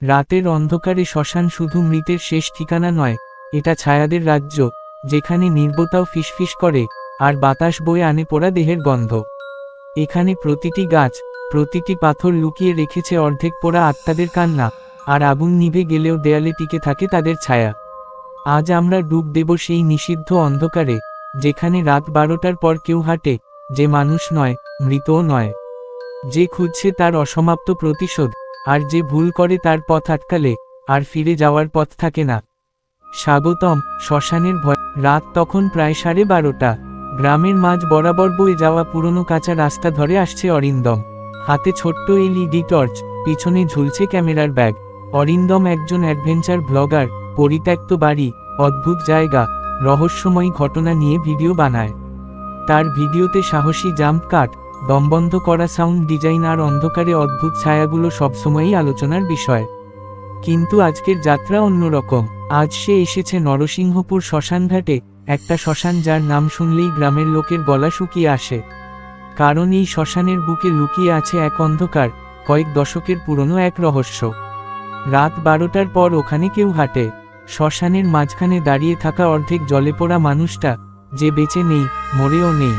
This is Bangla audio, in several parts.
রাতের অন্ধকারে শ্মশান শুধু মৃতের শেষ ঠিকানা নয়, এটা ছায়াদের রাজ্য, যেখানে নির্বতাও ফিসফিস করে, আর বাতাস বয়ে আনে পোড়া দেহের গন্ধ। এখানে প্রতিটি গাছ, প্রতিটি পাথর লুকিয়ে রেখেছে অর্ধেক পোড়া আত্মাদের কান্না, আর আগুন নিভে গেলেও দেয়ালে টিকে থাকে তাদের ছায়া। আজ আমরা ডুব দেব সেই নিষিদ্ধ অন্ধকারে, যেখানে রাত 12টার পর কেউ হাঁটে, যে মানুষ নয়, মৃতও নয়, যে খুঁজছে তার অসমাপ্ত প্রতিশোধ, আর যে ভুল করে তার পথ আটকালে আর ফিরে যাওয়ার পথ থাকে না। স্বাগতম শ্মশানের ভয়। রাত তখন প্রায় 12:30। গ্রামের মাঝ বরাবর বয়ে যাওয়া পুরনো কাঁচা রাস্তা ধরে আসছে অরিন্দম, হাতে ছোট্ট এলইডি টর্চ, পিছনে ঝুলছে ক্যামেরার ব্যাগ। অরিন্দম একজন অ্যাডভেঞ্চার ব্লগার, পরিত্যক্ত বাড়ি, অদ্ভুত জায়গা, রহস্যময়ী ঘটনা নিয়ে ভিডিও বানায়। তার ভিডিওতে সাহসী জাম্প কাট, দমবন্ধ করা সাউন্ড ডিজাইন আর অন্ধকারে অদ্ভুত ছায়াগুলো সবসময়ই আলোচনার বিষয়। কিন্তু আজকের যাত্রা অন্যরকম। আজ সে এসেছে নরসিংহপুর শ্মশানঘাটে, একটা শ্মশান যার নাম শুনলেই গ্রামের লোকের গলা শুকিয়ে আসে। কারণ এই শ্মশানের বুকে লুকিয়ে আছে এক অন্ধকার, কয়েক দশকের পুরনো এক রহস্য। রাত 12টার পর ওখানে কেউ হাঁটে। শ্মশানের মাঝখানে দাঁড়িয়ে থাকা অর্ধেক জলে পোড়া মানুষটা, যে বেঁচে নেই, মরেও নেই।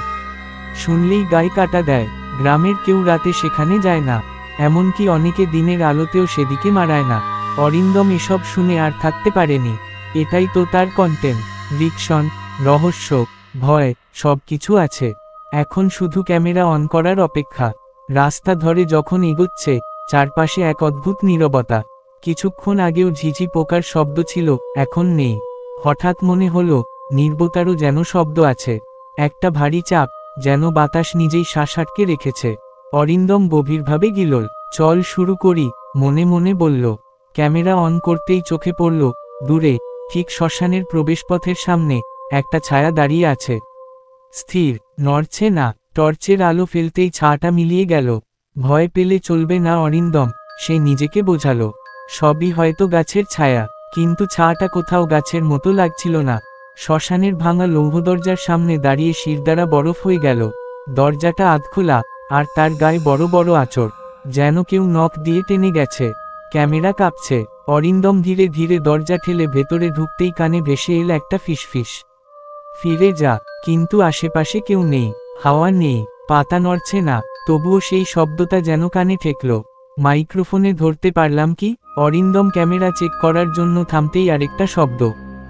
শুনলেই গায়ে কাটা দেয়। গ্রামের কেউ রাতে সেখানে যায় না, এমনকি অনেকে দিনের আলোতেও সেদিকে মারায় না। অরিন্দম এসব শুনে আর থাকতে পারেনি। এটাই তো তার কন্টেন্ট। রিকশন, রহস্য, ভয়, সব কিছু আছে। এখন শুধু ক্যামেরা অন করার অপেক্ষা। রাস্তা ধরে যখন এগোচ্ছে, চারপাশে এক অদ্ভুত নীরবতা। কিছুক্ষণ আগেও ঝিঝি পোকার শব্দ ছিল, এখন নেই। হঠাৎ মনে হলো, নীরবতারও যেন শব্দ আছে। একটা ভারী চাপ, যেন বাতাস নিজেই শ্বাস আটকে রেখেছে। অরিন্দম গভীরভাবে গিলল। চল শুরু করি, মনে মনে বলল। ক্যামেরা অন করতেই চোখে পড়ল, দূরে, ঠিক শ্মশানের প্রবেশপথের সামনে, একটা ছায়া দাঁড়িয়ে আছে। স্থির, নড়ছে না। টর্চের আলো ফেলতেই ছায়াটা মিলিয়ে গেল। ভয় পেলে চলবে না অরিন্দম, সে নিজেকে বোঝালো। সবই হয়তো গাছের ছায়া, কিন্তু ছায়াটা কোথাও গাছের মতো লাগছিল না। শ্মশানের ভাঙা লৌহ দরজার সামনে দাঁড়িয়ে শিরদাঁড়া বরফ হয়ে গেল। দরজাটা আধখোলা, আর তার গায়ে বড় বড় আঁচড়, যেন কেউ নখ দিয়ে টেনে গেছে। ক্যামেরা কাঁপছে। অরিন্দম ধীরে ধীরে দরজা ঠেলে ভেতরে ঢুকতেই কানে ভেসে এল একটা ফিসফিস, ফিরে যা। কিন্তু আশেপাশে কেউ নেই, হাওয়া নেই, পাতা নড়ছে না। তবুও সেই শব্দটা যেন কানে ঠেকল। মাইক্রোফোনে ধরতে পারলাম কি? অরিন্দম ক্যামেরা চেক করার জন্য থামতেই আরেকটা শব্দ,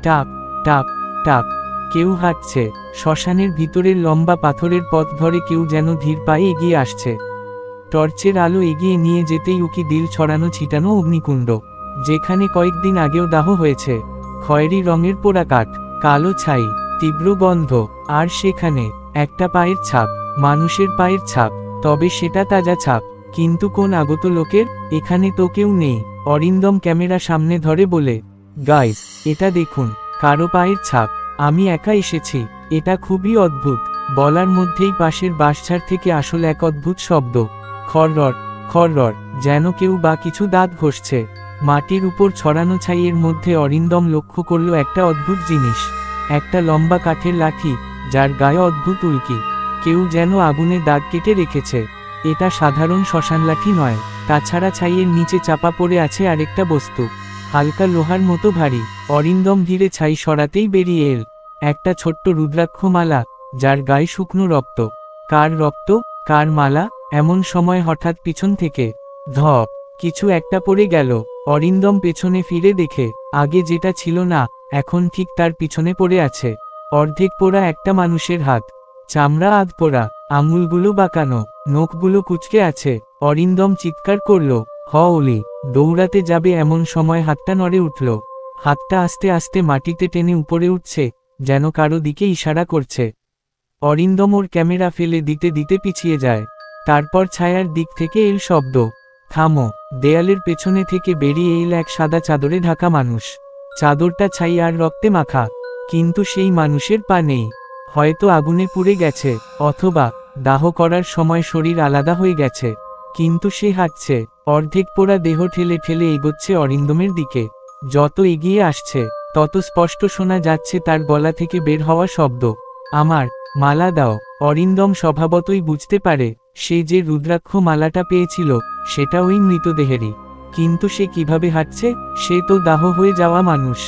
টাপ টাপ টাপ। কেউ হাঁটছে। শ্মশানের ভিতরের লম্বা পাথরের পথ ধরে কেউ যেন ধীর পায়ে এগিয়ে আসছে। টর্চের আলো এগিয়ে নিয়ে যেতেই উকি দিল ছড়ানো ছিটানো অগ্নিকুণ্ড, যেখানে কয়েকদিন আগেও দাহ হয়েছে। খয়েরি রঙের পোড়া কাঠ, কালো ছাই, তীব্র গন্ধ, আর সেখানে একটা পায়ের ছাপ, মানুষের পায়ের ছাপ। তবে সেটা তাজা ছাপ। কিন্তু কোন আগত লোকের? এখানে তো কেউ নেই। অরিন্দম ক্যামেরা সামনে ধরে বলে, গাইস, এটা দেখুন, কারো পায়ের ছাপ। আমি একা এসেছি। এটা খুবই অদ্ভুত। বলার মধ্যেই পাশের বাঁশঝাড় থেকে আসল এক অদ্ভুত শব্দ, খররর খররর, যেন কেউ বা কিছু দাঁত ঘষছে। মাটির উপর ছড়ানো ছাইয়ের মধ্যে অরিন্দম লক্ষ্য করল একটা অদ্ভুত জিনিস, একটা লম্বা কাঠের লাঠি, যার গায়ে অদ্ভুত উল্কি। কেউ যেন আগুনে দাগ কেটে রেখেছে। এটা সাধারণ শ্মশান লাঠি নয়। তাছাড়া ছাইয়ের নিচে চাপা পড়ে আছে আরেকটা বস্তু, হালকা লোহার মতো ভারী। অরিন্দম ধীরে ছাই সরাতেই বেরিয়ে এল একটা ছোট্ট রুদ্রাক্ষ মালা, যার গায়ে শুকনো রক্ত। কার রক্ত, কার মালা? এমন সময় হঠাৎ পিছন থেকে ধপ কিছু একটা পড়ে গেল। অরিন্দম পেছনে ফিরে দেখে, আগে যেটা ছিল না, এখন ঠিক তার পিছনে পড়ে আছে অর্ধেক পোড়া একটা মানুষের হাত। চামড়া আধ পোড়া, আঙুলগুলো বাঁকানো, নখগুলো কুঁচকে আছে। অরিন্দম চিৎকার করল, হ ওলি! দৌড়াতে যাবে এমন সময় হাতটা নড়ে উঠল। হাতটা আস্তে আস্তে মাটিতে টেনে উপরে উঠছে, যেন কারো দিকে ইশারা করছে। অরিন্দম ওর ক্যামেরা ফেলে দিতে দিতে পিছিয়ে যায়। তারপর ছায়ার দিক থেকে এল শব্দ, থামো। দেয়ালের পেছনে থেকে বেরিয়ে এল এক সাদা চাদরে ঢাকা মানুষ। চাদরটা ছাই আর রক্তে মাখা, কিন্তু সেই মানুষের পা নেই। হয়তো আগুনে পুড়ে গেছে, অথবা দাহ করার সময় শরীর আলাদা হয়ে গেছে। কিন্তু সে হাঁটছে, অর্ধেক পোড়া দেহ ঠেলে ঠেলে এগোচ্ছে অরিন্দমের দিকে। যত এগিয়ে আসছে, তত স্পষ্ট শোনা যাচ্ছে তার গলা থেকে বের হওয়া শব্দ, আমার মালা দাও। অরিন্দম স্বভাবতই বুঝতে পারে, সে যে রুদ্রাক্ষ মালাটা পেয়েছিল, সেটা ওই মৃতদেহেরই। কিন্তু সে কিভাবে হাঁটছে? সে তো দাহ হয়ে যাওয়া মানুষ,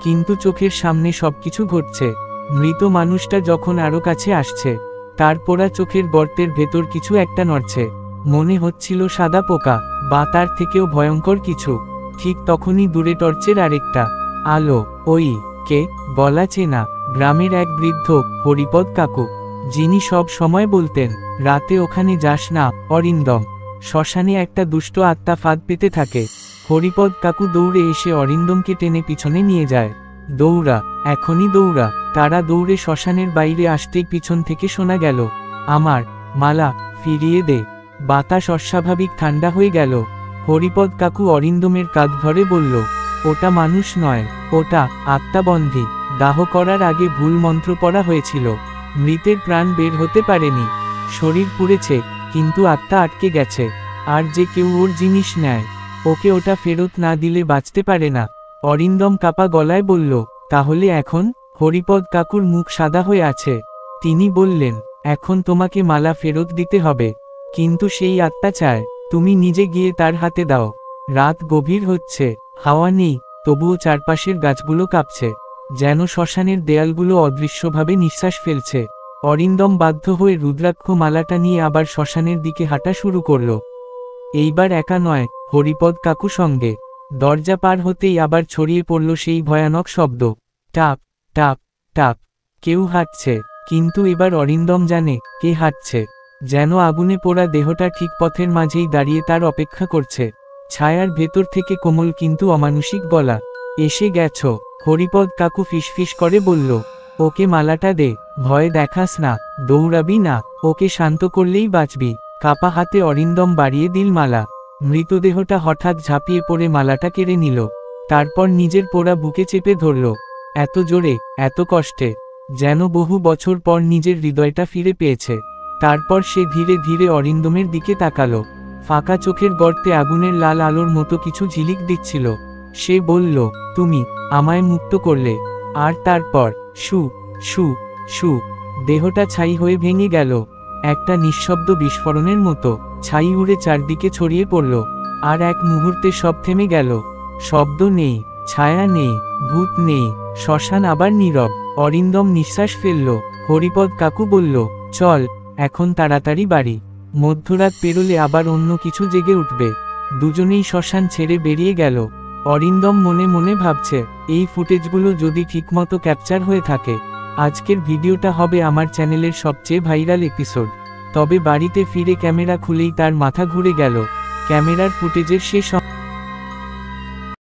কিন্তু চোখের সামনে সবকিছু ঘটছে। মৃত মানুষটা যখন আরো কাছে আসছে, তার পোড়া চোখের গর্তের ভেতর কিছু একটা নড়ছে। মনে হচ্ছিল সাদা পোকা, বা তার থেকেও ভয়ঙ্কর কিছু। ঠিক তখনই দূরে টর্চের আরেকটা আলো। ওই কে? গলা চেনা, গ্রামের এক বৃদ্ধ, হরিপদ কাকু, যিনি সব সময় বলতেন, রাতে ওখানে যাস না অরিন্দম, শ্মশানে একটা দুষ্ট আত্মা ফাঁদ পেতে থাকে। হরিপদ কাকু দৌড়ে এসে অরিন্দমকে টেনে পিছনে নিয়ে যায়। দৌড়া, এখনই দৌড়া। তারা দৌড়ে শ্মশানের বাইরে আসতেই পিছন থেকে শোনা গেল, আমার মালা ফিরিয়ে দে। বাতাস অস্বাভাবিক ঠান্ডা হয়ে গেল। হরিপদ কাকু অরিন্দমের কাঁধ ধরে বলল, ওটা মানুষ নয়, ওটা আত্মাবন্ধী। দাহ করার আগে ভুল মন্ত্র পড়া হয়েছিল। মৃতের প্রাণ বের হতে পারেনি। শরীর পুড়েছে, কিন্তু আত্মা আটকে গেছে। আর যে কেউ ওর জিনিস নেয়, ওকে ওটা ফেরত না দিলে বাঁচতে পারে না। অরিন্দম কাপা গলায় বলল, তাহলে এখন? হরিপদ কাকুর মুখ সাদা হয়ে আছে। তিনি বললেন, এখন তোমাকে মালা ফেরত দিতে হবে, কিন্তু সেই আত্মা চায় তুমি নিজে গিয়ে তার হাতে দাও। রাত গভীর হচ্ছে, হাওয়া নেই, তবুও চারপাশের গাছগুলো কাঁপছে, যেন শ্মশানের দেয়ালগুলো অদৃশ্যভাবে নিঃশ্বাস ফেলছে। অরিন্দম বাধ্য হয়ে রুদ্রাক্ষ মালাটা নিয়ে আবার শ্মশানের দিকে হাঁটা শুরু করল। এইবার একা নয়, হরিপদ কাকু সঙ্গে। দরজা পার হতেই আবার ছড়িয়ে পড়ল সেই ভয়ানক শব্দ, টাপ টাপ টাপ। কেউ হাঁটছে, কিন্তু এবার অরিন্দম জানে কে হাঁটছে। যেন আগুনে পোড়া দেহটা ঠিক পথের মাঝেই দাঁড়িয়ে তার অপেক্ষা করছে। ছায়ার ভেতর থেকে কোমল কিন্তু অমানুষিক গলা, এসে গেছ। হরিপদ কাকু ফিসফিস করে বলল, ওকে মালাটা দে, ভয় দেখাস না, দৌড়াবি না, ওকে শান্ত করলেই বাঁচবি। কাপা হাতে অরিন্দম বাড়িয়ে দিল মালা। মৃতদেহটা হঠাৎ ঝাঁপিয়ে পড়ে মালাটা কেড়ে নিল, তারপর নিজের পোড়া বুকে চেপে ধরল। এত জোরে, এত কষ্টে, যেন বহু বছর পর নিজের হৃদয়টা ফিরে পেয়েছে। তারপর সে ধীরে ধীরে অরিন্দমের দিকে তাকালো। ফাঁকা চোখের গর্তে আগুনের লাল আলোর মতো কিছু ঝিলিক দিচ্ছিল। সে বলল, তুমি আমায় মুক্ত করলে। আর তারপর শু শু শু, দেহটা ছাই হয়ে ভেঙে গেল। একটা নিঃশব্দ বিস্ফোরণের মতো ছাই উড়ে চারদিকে ছড়িয়ে পড়ল। আর এক মুহূর্তে সব থেমে গেল। শব্দ নেই, ছায়া নেই, ভূত নেই, শ্মশান আবার নীরব। অরিন্দম নিঃশ্বাস ফেলল। হরিপদ কাকু বলল, চল এখন তাড়াতাড়ি বাড়ি, মধ্যরাত পেরোলে আবার অন্য কিছু জেগে উঠবে। দুজনেই শ্মশান ছেড়ে বেরিয়ে গেল। অরিন্দম মনে মনে ভাবছে, এই ফুটেজগুলো যদি ঠিকমতো ক্যাপচার হয়ে থাকে, আজকের ভিডিওটা হবে আমার চ্যানেলের সবচেয়ে ভাইরাল এপিসোড। তবে বাড়িতে ফিরে ক্যামেরা খুলেই তার মাথা ঘুরে গেল। ক্যামেরার ফুটেজের শেষ